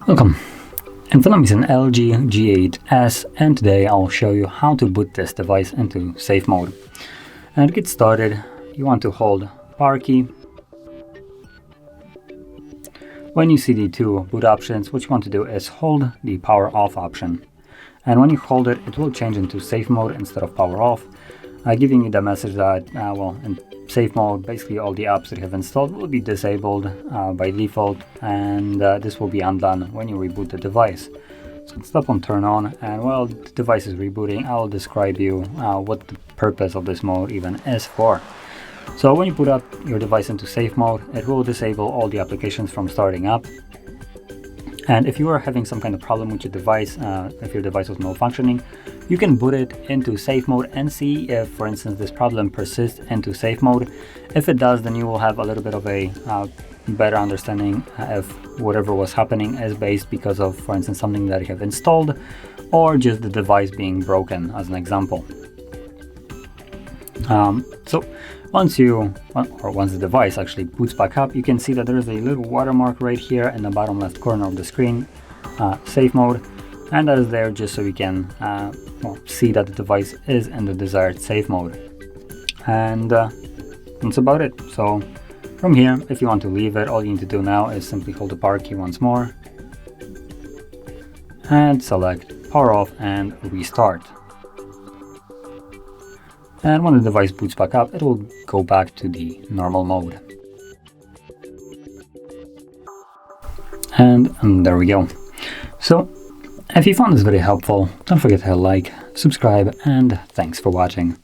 Welcome. In front of me is an LG G8s, and today I'll show you how to boot this device into safe mode. And to get started, you want to hold power key. When you see the two boot options, what you want to do is hold the power off option. And when you hold it, it will change into safe mode instead of power off, giving you the message that, in safe mode, basically all the apps that you have installed will be disabled by default, and this will be undone when you reboot the device. So let's tap on turn on, and while the device is rebooting, I'll describe you what the purpose of this mode even is for. So when you put up your device into safe mode, it will disable all the applications from starting up. And if you are having some kind of problem with your device, if your device was malfunctioning, you can boot it into safe mode and see if, for instance, this problem persists into safe mode. If it does, then you will have a little bit of a better understanding if whatever was happening is based because of, for instance, something that you have installed, or just the device being broken, as an example. So once the device actually boots back up, you can see that there's a little watermark right here in the bottom left corner of the screen, safe mode, and that is there just so we can see that the device is in the desired safe mode. And that's about it. So from here, if you want to leave it, all you need to do now is simply hold the power key once more and select power off and restart. And when the device boots back up, it will go back to the normal mode. And there we go. So if you found this video helpful, don't forget to hit like, subscribe, and thanks for watching.